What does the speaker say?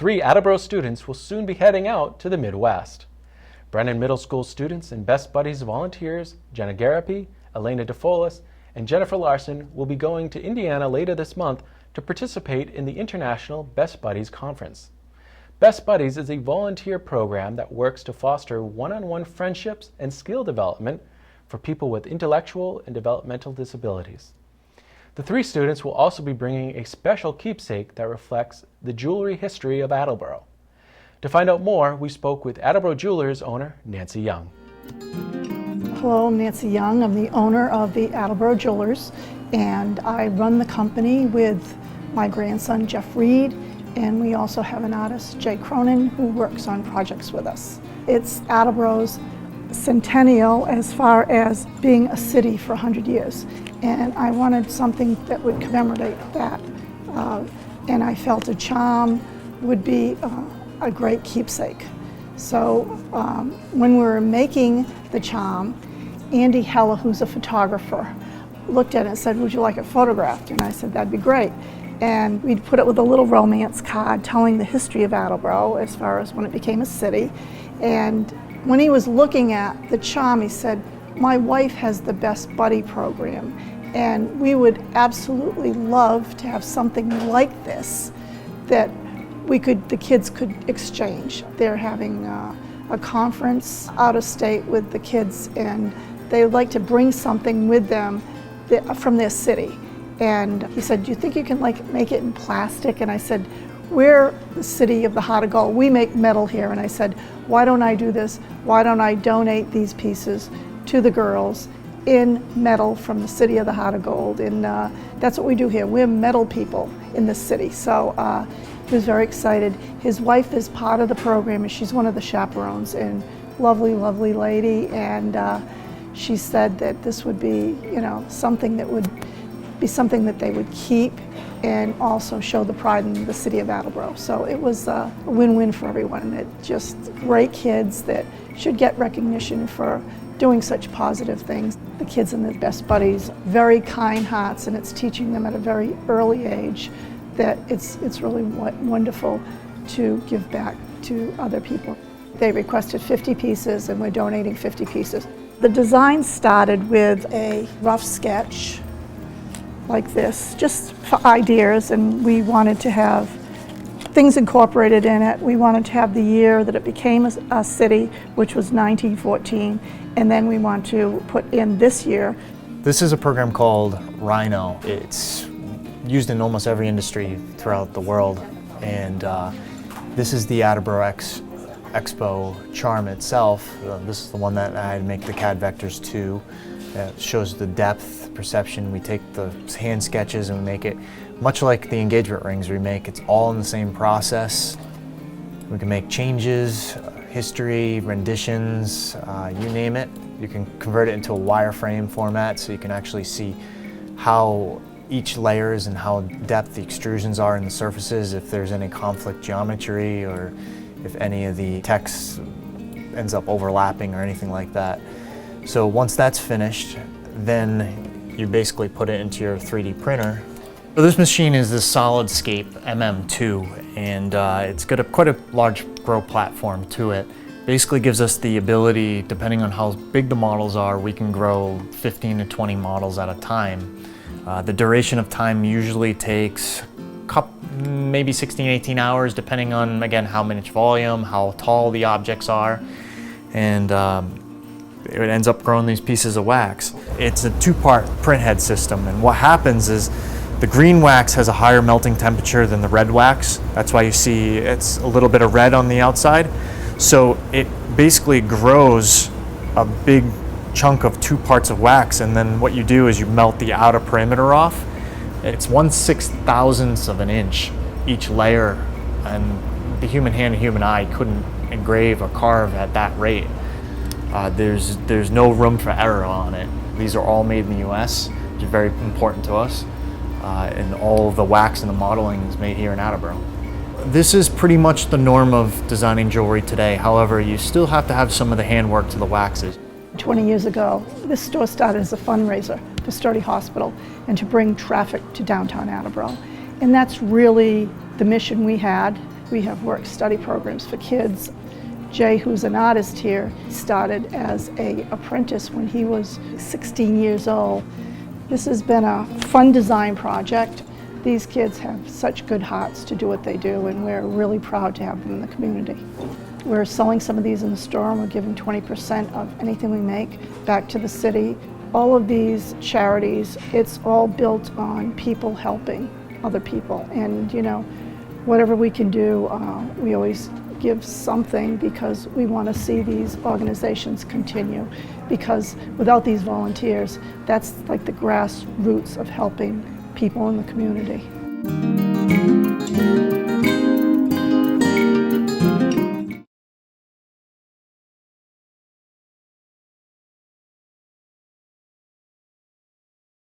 3 Attleboro students will soon be heading out to the Midwest. Brennan Middle School students and Best Buddies volunteers Jenna Gariepy, Eleni DaFolas, and Jennifer Larson will be going to Indiana later this month to participate in the International Best Buddies Conference. Best Buddies is a volunteer program that works to foster one-on-one friendships and skill development for people with intellectual and developmental disabilities. The 3 students will also be bringing a special keepsake that reflects the jewelry history of Attleboro. To find out more, we spoke with Attleboro Jewelers owner Nancy Young. Hello, I'm Nancy Young. I'm the owner of the Attleboro Jewelers, and I run the company with my grandson Jeff Reed, and we also have an artist, Jay Cronin, who works on projects with us. It's Attleboro's centennial as far as being a city for 100 years, and I wanted something that would commemorate that, and I felt a charm would be a great keepsake. So when we were making the charm, Andy Heller, who's a photographer, looked at it and said, "Would you like it photographed?" And I said, "That'd be great." And we'd put it with a little romance card telling the history of Attleboro as far as when it became a city. And when he was looking at the charm, he said, "My wife has the Best Buddy program, and we would absolutely love to have something like this that the kids could exchange." They're having a conference out of state with the kids, and they would like to bring something with them from their city. And he said, "Do you think you can make it in plastic?" And I said, "We're the city of the heart of gold. We make metal here." And I said, "Why don't I do this? Why don't I donate these pieces to the girls in metal from the city of the heart of gold?" And that's what we do here. We're metal people in this city. So he was very excited. His wife is part of the program, and she's one of the chaperones, and lovely, lovely lady. And she said that this would be, something that would be something that they would keep and also show the pride in the city of Attleboro. So it was a win-win for everyone. It just great kids that should get recognition for doing such positive things. The kids in the Best Buddies, very kind hearts, and it's teaching them at a very early age that it's really wonderful to give back to other people. They requested 50 pieces, and we're donating 50 pieces. The design started with a rough sketch like this, just for ideas, and we wanted to have things incorporated in it. We wanted to have the year that it became a city, which was 1914, and then we want to put in this year. This is a program called Rhino. It's used in almost every industry throughout the world, and this is the Attleboro Expo charm itself. This is the one that I make the CAD vectors to. It shows the depth perception. We take the hand sketches and we make it much like the engagement rings we make. It's all in the same process. We can make changes, history, renditions, you name it. You can convert it into a wireframe format so you can actually see how each layers and how depth the extrusions are in the surfaces, if there's any conflict geometry or if any of the text ends up overlapping or anything like that. So once that's finished, then you basically put it into your 3D printer. So this machine is the SolidScape MM2, and it's got quite a large grow platform to it. Basically gives us the ability, depending on how big the models are, we can grow 15 to 20 models at a time. The duration of time usually takes maybe 16, 18 hours, depending on, again, how much volume, how tall the objects are, and it ends up growing these pieces of wax. It's a 2-part print head system, and what happens is the green wax has a higher melting temperature than the red wax. That's why you see it's a little bit of red on the outside. So it basically grows a big chunk of 2 parts of wax, and then what you do is you melt the outer perimeter off. It's 1/6000th of an inch each layer, and the human hand and human eye couldn't engrave or carve at that rate. There's no room for error on it. These are all made in the US, which is very important to us, and all of the wax and the modeling is made here in Attleboro. This is pretty much the norm of designing jewelry today. However, you still have to have some of the handwork to the waxes. 20 years ago, this store started as a fundraiser for Sturdy Hospital and to bring traffic to downtown Attleboro. And that's really the mission we had We have work-study programs for kids. Jay, who's an artist here, started as an apprentice when he was 16 years old. This has been a fun design project. These kids have such good hearts to do what they do, and we're really proud to have them in the community. We're selling some of these in the store, and we're giving 20% of anything we make back to the city. All of these charities, it's all built on people helping other people. And you know, whatever we can do, we always give something, because we want to see these organizations continue. Because without these volunteers, that's like the grassroots of helping people in the community.